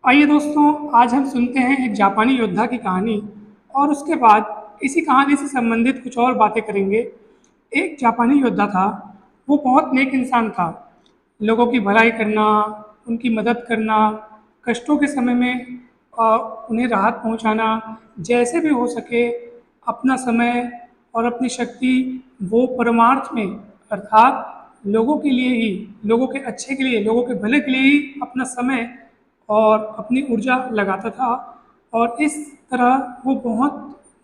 आइए दोस्तों, आज हम सुनते हैं एक जापानी योद्धा की कहानी और उसके बाद इसी कहानी से संबंधित कुछ और बातें करेंगे। एक जापानी योद्धा था, वो बहुत नेक इंसान था। लोगों की भलाई करना, उनकी मदद करना, कष्टों के समय में अ, उन्हें राहत पहुंचाना, जैसे भी हो सके अपना समय और अपनी शक्ति वो परमार्थ में अर्थात लोगों के लिए ही, लोगों के अच्छे के लिए, लोगों के भले के लिए ही अपना समय और अपनी ऊर्जा लगाता था। और इस तरह वो बहुत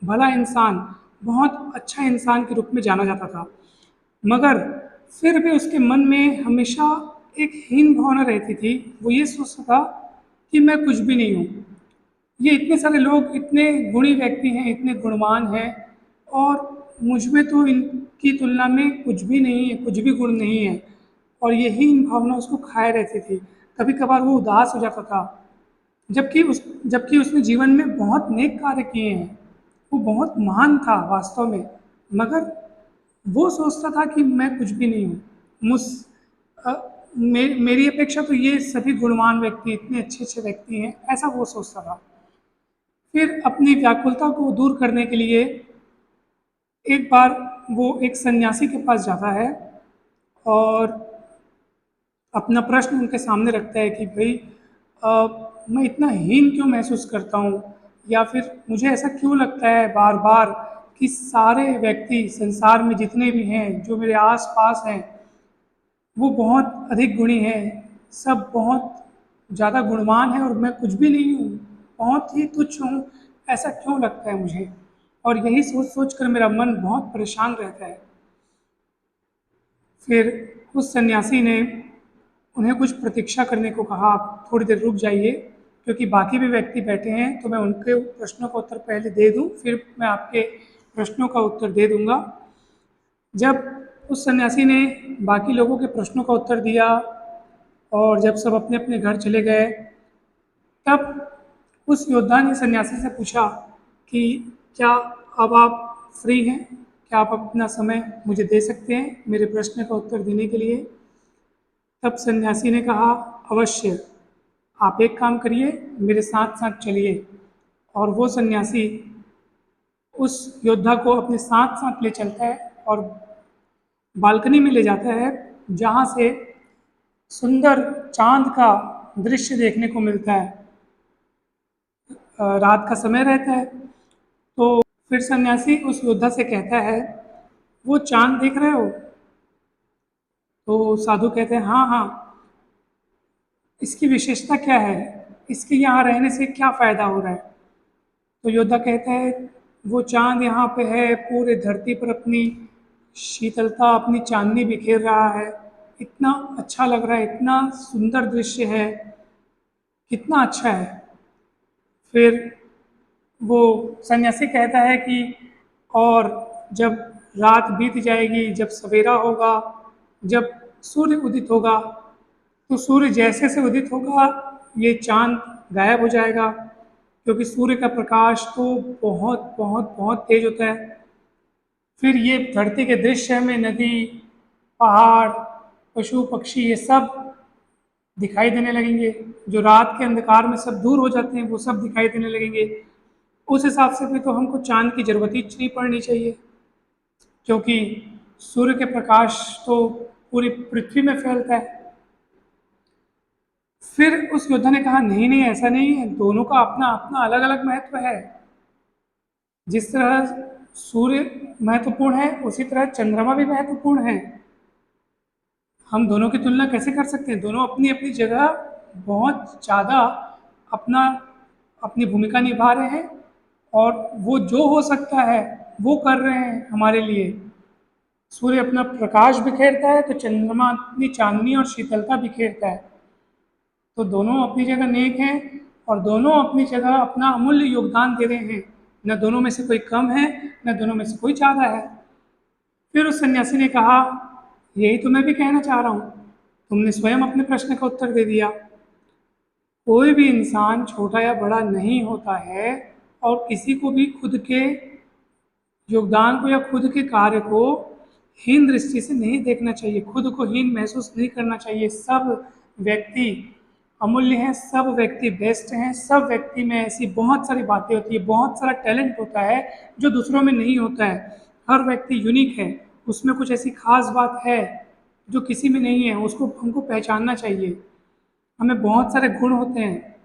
भला इंसान, बहुत अच्छा इंसान के रूप में जाना जाता था। मगर फिर भी उसके मन में हमेशा एक हीन भावना रहती थी। वो ये सोचता था कि मैं कुछ भी नहीं हूँ। ये इतने सारे लोग इतने गुणी व्यक्ति हैं, इतने गुणवान हैं, और मुझ में तो इनकी तुलना में कुछ भी नहीं है, कुछ भी गुण नहीं है। और यही इन भावना उसको खाए रहती थी। कभी कभार वो उदास हो जाता था, जबकि उसने जीवन में बहुत नेक कार्य किए हैं। वो बहुत महान था वास्तव में, मगर वो सोचता था कि मैं कुछ भी नहीं हूँ। मुझ अ, मेरी अपेक्षा तो ये सभी गुणवान व्यक्ति, इतने अच्छे अच्छे व्यक्ति हैं, ऐसा वो सोचता था। फिर अपनी व्याकुलता को दूर करने के लिए एक बार वो एक सन्यासी के पास जाता है और अपना प्रश्न उनके सामने रखता है कि भाई, मैं इतना हीन क्यों महसूस करता हूँ, या फिर मुझे ऐसा क्यों लगता है बार बार कि सारे व्यक्ति संसार में जितने भी हैं जो मेरे आस पास हैं वो बहुत अधिक गुणी हैं, सब बहुत ज़्यादा गुणवान हैं और मैं कुछ भी नहीं हूँ, बहुत ही तुच्छ हूँ। ऐसा क्यों लगता है मुझे? और यही सोच सोच कर मेरा मन बहुत परेशान रहता है। फिर उस सन्यासी ने उन्हें कुछ प्रतीक्षा करने को कहा, आप थोड़ी देर रुक जाइए, क्योंकि बाकी भी व्यक्ति बैठे हैं, तो मैं उनके प्रश्नों का उत्तर पहले दे दूं, फिर मैं आपके प्रश्नों का उत्तर दे दूंगा। जब उस सन्यासी ने बाकी लोगों के प्रश्नों का उत्तर दिया और जब सब अपने अपने घर चले गए, तब उस योद्धा ने सन्यासी से पूछा कि क्या अब आप फ्री हैं? क्या आप अपना समय मुझे दे सकते हैं मेरे प्रश्न का उत्तर देने के लिए? तब सन्यासी ने कहा, अवश्य, आप एक काम करिए, मेरे साथ साथ चलिए। और वो सन्यासी उस योद्धा को अपने साथ साथ ले चलता है और बालकनी में ले जाता है, जहाँ से सुंदर चांद का दृश्य देखने को मिलता है। रात का समय रहता है। तो फिर सन्यासी उस योद्धा से कहता है, वो चांद देख रहे हो? तो साधु कहते हैं, हाँ हाँ। इसकी विशेषता क्या है? इसके यहाँ रहने से क्या फ़ायदा हो रहा है? तो योद्धा कहता है, वो चांद यहाँ पे है, पूरे धरती पर अपनी शीतलता, अपनी चांदनी बिखेर रहा है। इतना अच्छा लग रहा है, इतना सुंदर दृश्य है, कितना अच्छा है। फिर वो सन्यासी कहता है कि और जब रात बीत जाएगी, जब सवेरा होगा, जब सूर्य उदित होगा, तो सूर्य जैसे से उदित होगा ये चांद गायब हो जाएगा, क्योंकि सूर्य का प्रकाश तो बहुत बहुत बहुत तेज होता है। फिर ये धरती के दृश्य में नदी, पहाड़, पशु पक्षी, ये सब दिखाई देने लगेंगे। जो रात के अंधकार में सब दूर हो जाते हैं वो सब दिखाई देने लगेंगे। उस हिसाब से भी तो हमको चांद की जरूरत ही नहीं पड़नी चाहिए, क्योंकि सूर्य के प्रकाश तो पूरी पृथ्वी में फैलता है। फिर उस योद्धा ने कहा, नहीं नहीं, ऐसा नहीं है, दोनों का अपना अपना अलग अलग महत्व है। जिस तरह सूर्य महत्वपूर्ण है, उसी तरह चंद्रमा भी महत्वपूर्ण है। हम दोनों की तुलना कैसे कर सकते हैं? दोनों अपनी अपनी जगह बहुत ज़्यादा अपना अपनी भूमिका निभा रहे हैं, और वो जो हो सकता है वो कर रहे हैं हमारे लिए। सूर्य अपना प्रकाश बिखेरता है, तो चंद्रमा अपनी चांदनी और शीतलता बिखेरता है। तो दोनों अपनी जगह नेक हैं, और दोनों अपनी जगह अपना अमूल्य योगदान दे रहे हैं। न दोनों में से कोई कम है, न दोनों में से कोई ज़्यादा है। फिर उस सन्यासी ने कहा, यही तो मैं भी कहना चाह रहा हूँ, तुमने स्वयं अपने प्रश्न का उत्तर दे दिया। कोई भी इंसान छोटा या बड़ा नहीं होता है, और किसी को भी खुद के योगदान को या खुद के कार्य को हीन दृष्टि से नहीं देखना चाहिए, खुद को हीन महसूस नहीं करना चाहिए। सब व्यक्ति अमूल्य हैं, सब व्यक्ति बेस्ट हैं, सब व्यक्ति में ऐसी बहुत सारी बातें होती है, बहुत सारा टैलेंट होता है जो दूसरों में नहीं होता है। हर व्यक्ति यूनिक है, उसमें कुछ ऐसी खास बात है जो किसी में नहीं है, उसको हमको पहचानना चाहिए। हमें बहुत सारे गुण होते हैं,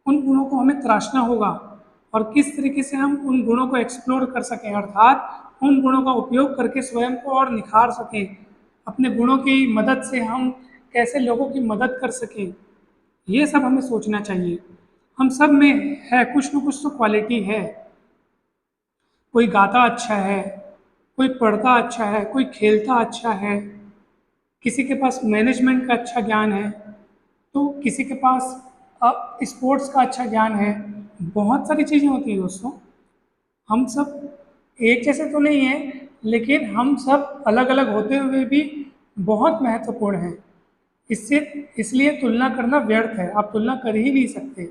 उन गुणों को हमें तराशना होगा और किस तरीके से हम उन गुणों को एक्सप्लोर कर सकें, अर्थात उन गुणों का उपयोग करके स्वयं को और निखार सकें। अपने गुणों की मदद से हम कैसे लोगों की मदद कर सकें, ये सब हमें सोचना चाहिए। हम सब में है कुछ न कुछ तो क्वालिटी है। कोई गाता अच्छा है, कोई पढ़ता अच्छा है, कोई खेलता अच्छा है, किसी के पास मैनेजमेंट का अच्छा ज्ञान है, तो किसी के पास स्पोर्ट्स का अच्छा ज्ञान है। बहुत सारी चीज़ें होती हैं दोस्तों। हम सब एक जैसे तो नहीं हैं, लेकिन हम सब अलग अलग होते हुए भी बहुत महत्वपूर्ण हैं। इससे इसलिए तुलना करना व्यर्थ है, आप तुलना कर ही नहीं सकते।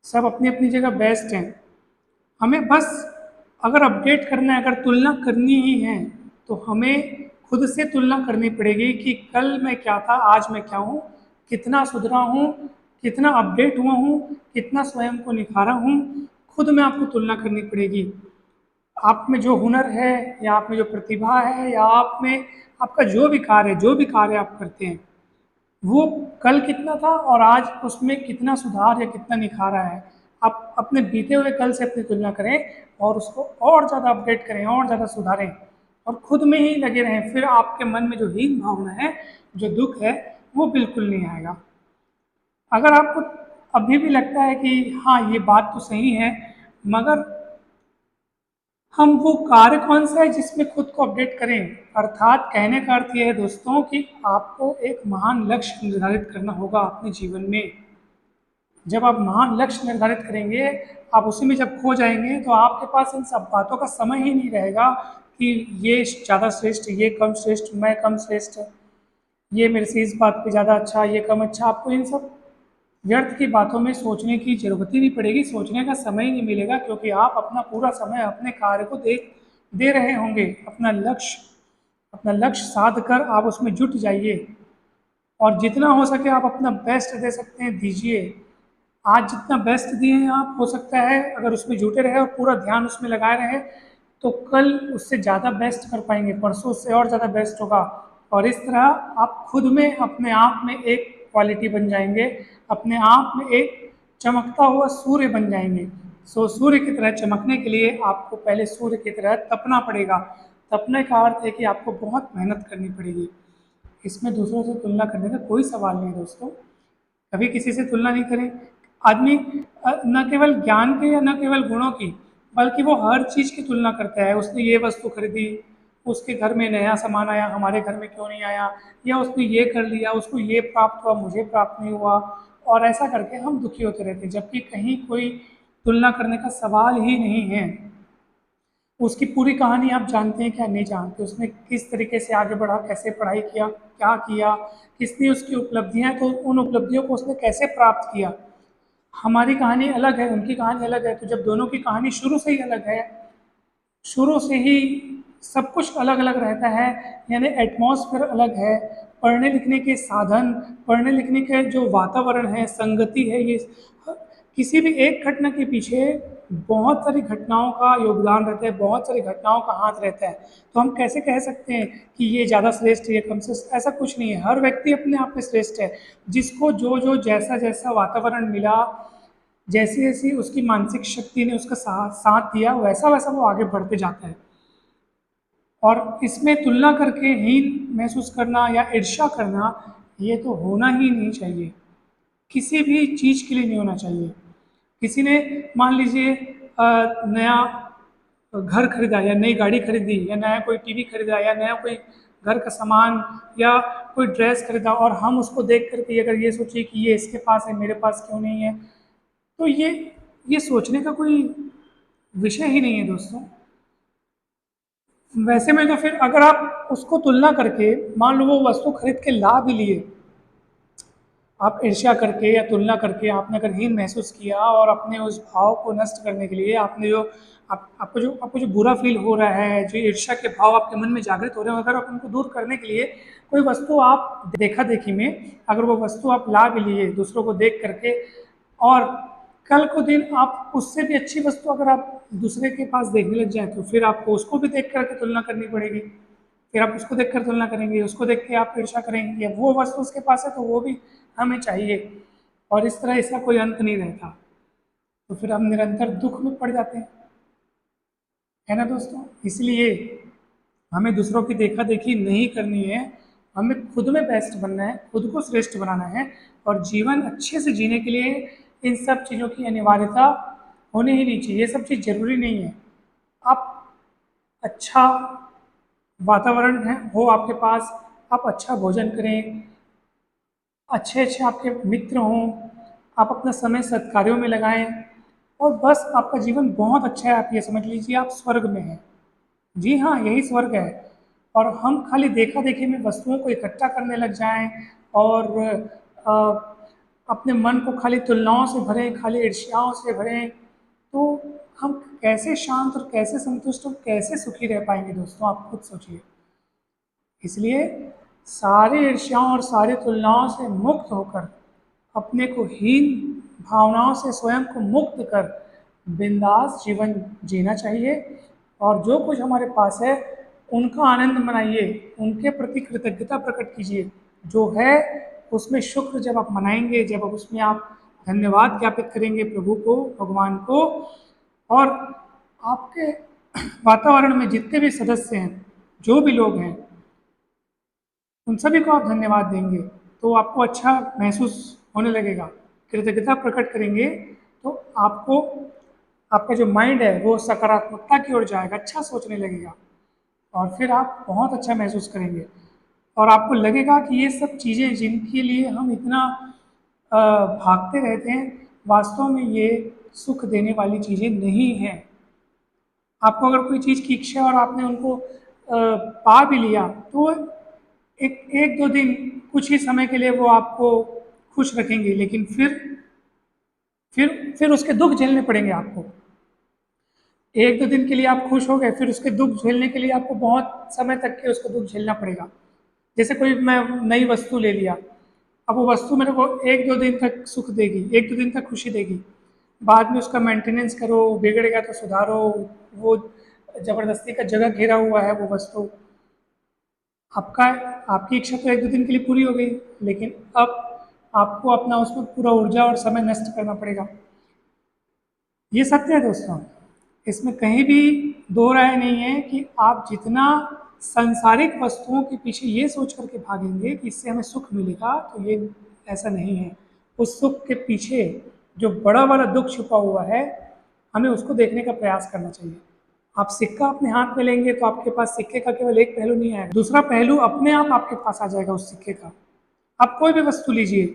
सब अपनी अपनी जगह बेस्ट हैं। हमें बस अगर अपडेट करना है, अगर तुलना करनी ही है, तो हमें खुद से तुलना करनी पड़ेगी कि कल मैं क्या था, आज मैं क्या हूँ, कितना सुधरा हूँ, कितना अपडेट हुआ हूँ, कितना स्वयं को निखारा हूँ। खुद में आपको तुलना करनी पड़ेगी। आप में जो हुनर है, या आप में जो प्रतिभा है, या आप में आपका जो भी कार्य है, जो भी कार्य आप करते हैं, वो कल कितना था और आज उसमें कितना सुधार या कितना निखारा है। आप अपने बीते हुए कल से अपनी तुलना करें और उसको और ज़्यादा अपडेट करें और ज़्यादा सुधारें और खुद में ही लगे रहें। फिर आपके मन में जो हीन भावना है, जो दुख है, वो बिल्कुल नहीं आएगा। अगर आपको अभी भी लगता है कि हाँ ये बात तो सही है, मगर हम वो कार्य कौन सा है जिसमें खुद को अपडेट करें। अर्थात कहने का अर्थ ये है दोस्तों कि आपको एक महान लक्ष्य निर्धारित करना होगा अपने जीवन में। जब आप महान लक्ष्य निर्धारित करेंगे, आप उसी में जब खो जाएंगे, तो आपके पास इन सब बातों का समय ही नहीं रहेगा कि ये ज़्यादा श्रेष्ठ, ये कम श्रेष्ठ, मैं कम श्रेष्ठ, ये मेरे से इस बात पे ज़्यादा अच्छा, ये कम अच्छा। आपको इन सब व्यर्थ की बातों में सोचने की जरूरत ही नहीं पड़ेगी, सोचने का समय ही नहीं मिलेगा, क्योंकि आप अपना पूरा समय अपने कार्य को दे दे रहे होंगे। अपना लक्ष्य साध कर आप उसमें जुट जाइए और जितना हो सके आप अपना बेस्ट दे सकते हैं, दीजिए। आज जितना बेस्ट दिए हैं आप, हो सकता है अगर उसमें जुटे रहे और पूरा ध्यान उसमें लगाए रहे, तो कल उससे ज़्यादा बेस्ट कर पाएंगे, परसों उससे और ज़्यादा बेस्ट होगा। और इस तरह आप खुद में अपने आप में एक क्वालिटी बन जाएंगे, अपने आप में एक चमकता हुआ सूर्य बन जाएंगे। सो सूर्य की तरह चमकने के लिए आपको पहले सूर्य की तरह तपना पड़ेगा। तपने का अर्थ है कि आपको बहुत मेहनत करनी पड़ेगी। इसमें दूसरों से तुलना करने का कोई सवाल नहीं दोस्तों। कभी किसी से तुलना नहीं करें। आदमी न केवल ज्ञान के या न केवल गुणों की, बल्कि वो हर चीज़ की तुलना करता है। उसने ये वस्तु खरीदी, उसके घर में नया सामान आया, हमारे घर में क्यों नहीं आया, या उसने ये कर लिया, उसको ये प्राप्त हुआ, मुझे प्राप्त नहीं हुआ। और ऐसा करके हम दुखी होते रहते हैं, जबकि कहीं कोई तुलना करने का सवाल ही नहीं है। उसकी पूरी कहानी आप जानते हैं क्या, नहीं जानते, उसने किस तरीके से आगे बढ़ा, कैसे पढ़ाई किया, क्या किया, किसने उसकी उपलब्धियां, तो उन उपलब्धियों को उसने कैसे प्राप्त किया। हमारी कहानी अलग है, उनकी कहानी अलग है। तो जब दोनों की कहानी शुरू से ही अलग है, शुरू से ही सब कुछ अलग अलग रहता है, यानी एटमॉस्फेयर अलग है, पढ़ने लिखने के साधन, पढ़ने लिखने के जो वातावरण है, संगति है, ये किसी भी एक घटना के पीछे बहुत सारी घटनाओं का योगदान रहता है, बहुत सारी घटनाओं का हाथ रहता है। तो हम कैसे कह सकते हैं कि ये ज़्यादा श्रेष्ठ है, ये कम श्रेष्ठ? ऐसा कुछ नहीं है। हर व्यक्ति अपने आप में श्रेष्ठ है। जिसको जो जो जैसा जैसा वातावरण मिला, जैसी जैसी उसकी मानसिक शक्ति ने उसका साथ दिया, वैसा वैसा वो आगे बढ़ते जाता है। और इसमें तुलना करके हीन महसूस करना या ईर्ष्या करना, ये तो होना ही नहीं चाहिए। किसी भी चीज़ के लिए नहीं होना चाहिए। किसी ने मान लीजिए नया घर खरीदा, या नई गाड़ी खरीदी, या नया कोई टीवी खरीदा, या नया कोई घर का सामान, या कोई ड्रेस खरीदा, और हम उसको देख करके अगर ये सोचिए कि ये इसके पास है, मेरे पास क्यों नहीं है, तो ये सोचने का कोई विषय ही नहीं है दोस्तों। वैसे में तो फिर अगर आप उसको तुलना करके मान लो वो वस्तु खरीद के ला भी लिए, आप ईर्ष्या करके या तुलना करके आपने अगर हीन महसूस किया, और अपने उस भाव को नष्ट करने के लिए आपने जो आपको जो बुरा फील हो रहा है, जो ईर्ष्या के भाव आपके मन में जागृत हो रहे हैं, अगर आप उनको दूर करने के लिए कोई वस्तु आप देखा देखी में अगर वो वस्तु आप ला भी लिए दूसरों को देख करके, और कल को दिन आप उससे भी अच्छी वस्तु अगर आप दूसरे के पास देखने लग जाए तो फिर आपको उसको भी देख करके तुलना करनी पड़ेगी। फिर आप उसको देख कर तुलना करेंगे, उसको देख के आप ईर्ष्या करेंगे, वो वस्तु उसके पास है तो वो भी हमें चाहिए, और इस तरह इसका कोई अंत नहीं रहता। तो फिर हम निरंतर दुख में पड़ जाते हैं, है ना दोस्तों। इसलिए हमें दूसरों की देखा देखी नहीं करनी है, हमें खुद में बेस्ट बनना है, खुद को श्रेष्ठ बनाना है, और जीवन अच्छे से जीने के लिए इन सब चीज़ों की अनिवार्यता होनी ही नहीं चाहिए। ये सब चीज़ जरूरी नहीं है। आप अच्छा वातावरण है हो आपके पास, आप अच्छा भोजन करें, अच्छे अच्छे आपके मित्र हों, आप अपना समय सत्कार्यों में लगाएं, और बस आपका जीवन बहुत अच्छा है। आप ये समझ लीजिए आप स्वर्ग में हैं। जी हाँ, यही स्वर्ग है। और हम खाली देखा देखी में वस्तुओं को इकट्ठा करने लग जाएं, और अ, अपने मन को खाली तुलनाओं से भरें, खाली ईर्ष्याओं से भरें, तो हम कैसे शांत और कैसे संतुष्ट और कैसे सुखी रह पाएंगे दोस्तों, आप खुद सोचिए। इसलिए सारी ईर्ष्याओं और सारी तुलनाओं से मुक्त होकर, अपने को हीन भावनाओं से स्वयं को मुक्त कर बिंदास जीवन जीना चाहिए, और जो कुछ हमारे पास है उनका आनंद मनाइए, उनके प्रति कृतज्ञता प्रकट कीजिए। जो है उसमें शुक्र जब आप मनाएंगे, जब आप उसमें आप धन्यवाद ज्ञापित करेंगे प्रभु को, भगवान को, और आपके वातावरण में जितने भी सदस्य हैं, जो भी लोग हैं, उन सभी को आप धन्यवाद देंगे तो आपको अच्छा महसूस होने लगेगा। कृतज्ञता प्रकट करेंगे तो आपको, आपका जो माइंड है वो सकारात्मकता की ओर जाएगा, अच्छा सोचने लगेगा, और फिर आप बहुत अच्छा महसूस करेंगे, और आपको लगेगा कि ये सब चीज़ें जिनके लिए हम इतना भागते रहते हैं, वास्तव में ये सुख देने वाली चीज़ें नहीं हैं। आपको अगर कोई चीज़ की इच्छा और आपने उनको पा भी लिया तो एक एक दो दिन, कुछ ही समय के लिए वो आपको खुश रखेंगे, लेकिन फिर उसके दुख झेलने पड़ेंगे आपको। एक दो दिन के लिए आप खुश हो गए, फिर उसके दुख झेलने के लिए आपको बहुत समय तक के उसको दुख झेलना पड़ेगा। जैसे कोई मैं नई वस्तु ले लिया, अब वो वस्तु मेरे को एक दो दिन तक सुख देगी, एक दो दिन तक खुशी देगी, बाद में उसका मेंटेनेंस करो, बिगड़ गया तो सुधारो, वो ज़बरदस्ती का जगह घेरा हुआ है वो वस्तु, आपका आपकी इच्छा तो एक दो दिन के लिए पूरी हो गई, लेकिन अब आपको अपना उसमें पूरा ऊर्जा और समय नष्ट करना पड़ेगा। ये सत्य है दोस्तों, इसमें कहीं भी दो राय नहीं है कि आप जितना सांसारिक वस्तुओं के पीछे ये सोच करके भागेंगे कि इससे हमें सुख मिलेगा, तो ये ऐसा नहीं है। उस सुख के पीछे जो बड़ा बड़ा दुख छुपा हुआ है, हमें उसको देखने का प्रयास करना चाहिए। आप सिक्का अपने हाथ में लेंगे तो आपके पास सिक्के का केवल एक पहलू नहीं आएगा, दूसरा पहलू अपने आप आपके पास आ जाएगा उस सिक्के का। आप कोई भी वस्तु लीजिए,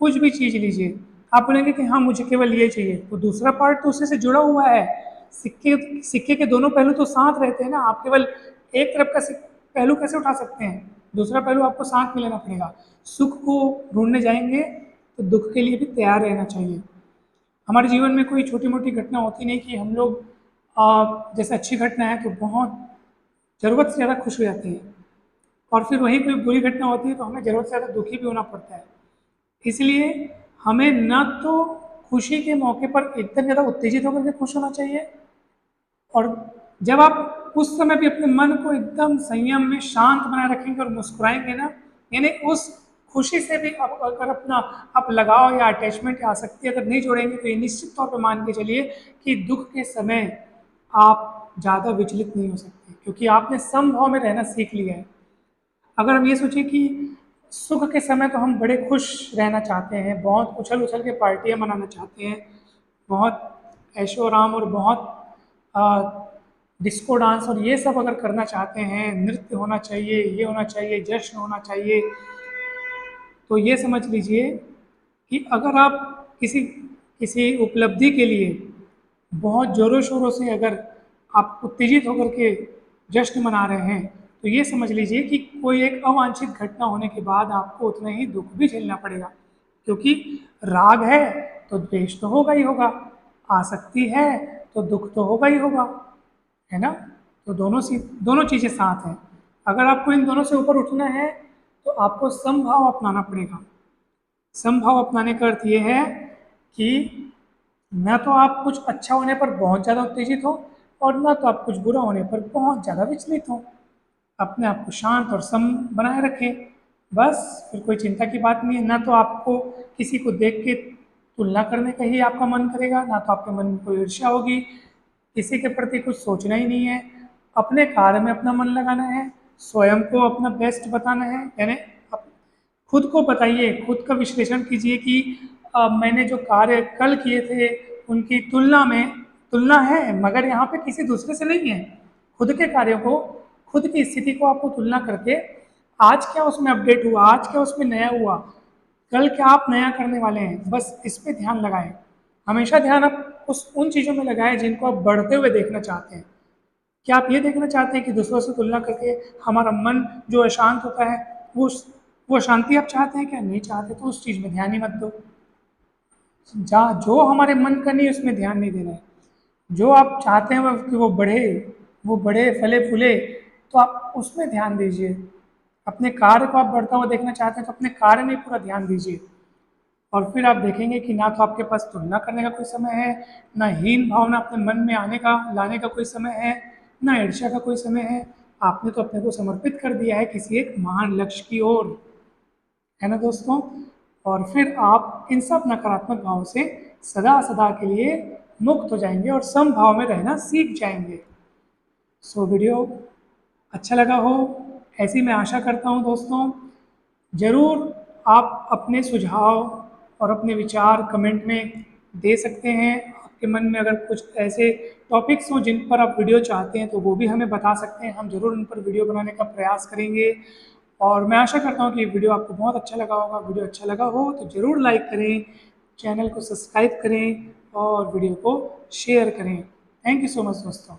कुछ भी चीज़ लीजिए, आप बोलेंगे कि हाँ मुझे केवल ये चाहिए, तो दूसरा पार्ट तो उसी से जुड़ा हुआ है। सिक्के सिक्के के दोनों पहलू तो साथ रहते हैं ना, आप केवल एक तरफ का पहलू कैसे उठा सकते हैं, दूसरा पहलू आपको साथ में लेना पड़ेगा। सुख को ढूंढने जाएंगे तो दुख के लिए भी तैयार रहना चाहिए। हमारे जीवन में कोई छोटी मोटी घटना होती नहीं कि हम लोग जैसे अच्छी घटना है तो बहुत ज़रूरत से ज़्यादा खुश हो जाते हैं, और फिर वही कोई बुरी घटना होती है तो हमें ज़रूरत से ज़्यादा दुखी भी होना पड़ता है। इसलिए हमें न तो खुशी के मौके पर एकदम ज़्यादा उत्तेजित होकर के खुश होना चाहिए, और जब आप उस समय भी अपने मन को एकदम संयम में शांत बनाए रखेंगे और मुस्कुराएंगे ना, यानी उस खुशी से भी आप अगर अपना आप लगाव या अटैचमेंट या आसक्ति अगर नहीं जोड़ेंगे तो ये निश्चित तौर पर मान के चलिए कि दुख के समय आप ज़्यादा विचलित नहीं हो सकते, क्योंकि आपने समभाव में रहना सीख लिया है। अगर हम ये सोचें कि सुख के समय तो हम बड़े खुश रहना चाहते हैं, बहुत उछल उछल के पार्टियां मनाना चाहते हैं, बहुत ऐशो आराम और बहुत डिस्को डांस और ये सब अगर करना चाहते हैं, नृत्य होना चाहिए, ये होना चाहिए, जश्न होना चाहिए, तो ये समझ लीजिए कि अगर आप किसी किसी उपलब्धि के लिए बहुत ज़ोरों शोरों से अगर आप उत्तेजित होकर के जश्न मना रहे हैं, तो ये समझ लीजिए कि कोई एक अवांछित घटना होने के बाद आपको उतना ही दुख भी झेलना पड़ेगा, क्योंकि राग है तो द्वेष तो होगा ही होगा, आसक्ति है तो दुख तो होगा ही होगा, है ना। तो दोनों चीज़ें साथ हैं। अगर आपको इन दोनों से ऊपर उठना है तो आपको समभाव अपनाना पड़ेगा। समभाव अपनाने का अर्थ ये है कि न तो आप कुछ अच्छा होने पर बहुत ज़्यादा उत्तेजित हो और न तो आप कुछ बुरा होने पर बहुत ज़्यादा विचलित हो। अपने आप को शांत और सम बनाए रखें। बस फिर कोई चिंता की बात नहीं है। ना तो आपको किसी को देख के तुलना करने का ही आपका मन करेगा, ना तो आपके मन में कोई ईर्ष्या होगी, किसी के प्रति कुछ सोचना ही नहीं है। अपने कार्य में अपना मन लगाना है, स्वयं को अपना बेस्ट बताना है। यानी खुद को बताइए, खुद का विश्लेषण कीजिए कि मैंने जो कार्य कल किए थे उनकी तुलना में तुलना है, मगर यहाँ पे किसी दूसरे से नहीं है। खुद के कार्यों को, खुद की स्थिति को आपको तुलना करके आज क्या उसमें अपडेट हुआ, आज क्या उसमें नया हुआ, कल क्या आप नया करने वाले हैं, बस इस पे ध्यान लगाएं। हमेशा ध्यान आप उन चीज़ों में लगाएं जिनको आप बढ़ते हुए देखना चाहते हैं। क्या आप ये देखना चाहते हैं कि दूसरों से तुलना करके हमारा मन जो अशांत होता है, वो शांति आप चाहते हैं क्या? नहीं चाहते तो उस चीज़ में ध्यान ही मत दो। जहाँ जो हमारे मन का नहीं उसमें ध्यान नहीं देना है। जो आप चाहते हैं कि वो बढ़े फले फूले, तो आप उसमें ध्यान दीजिए। अपने कार्य को आप बढ़ता हुआ देखना चाहते हैं तो अपने कार्य में पूरा ध्यान दीजिए। और फिर आप देखेंगे कि ना तो आपके पास तुलना करने का कोई समय है, ना हीन भावना अपने मन में लाने का कोई समय है, ना ईर्ष्या का कोई समय है। आपने तो अपने को समर्पित कर दिया है किसी एक महान लक्ष्य की ओर, है ना दोस्तों। और फिर आप इन सब नकारात्मक भाव से सदा सदा के लिए मुक्त हो जाएंगे और समभाव में रहना सीख जाएंगे। सो वीडियो अच्छा लगा हो ऐसी मैं आशा करता हूँ दोस्तों। ज़रूर आप अपने सुझाव और अपने विचार कमेंट में दे सकते हैं। आपके मन में अगर कुछ ऐसे टॉपिक्स हों जिन पर आप वीडियो चाहते हैं तो वो भी हमें बता सकते हैं, हम ज़रूर उन पर वीडियो बनाने का प्रयास करेंगे। और मैं आशा करता हूँ कि वीडियो आपको बहुत अच्छा लगा होगा। वीडियो अच्छा लगा हो तो ज़रूर लाइक करें, चैनल को सब्सक्राइब करें और वीडियो को शेयर करें। थैंक यू सो मच दोस्तों।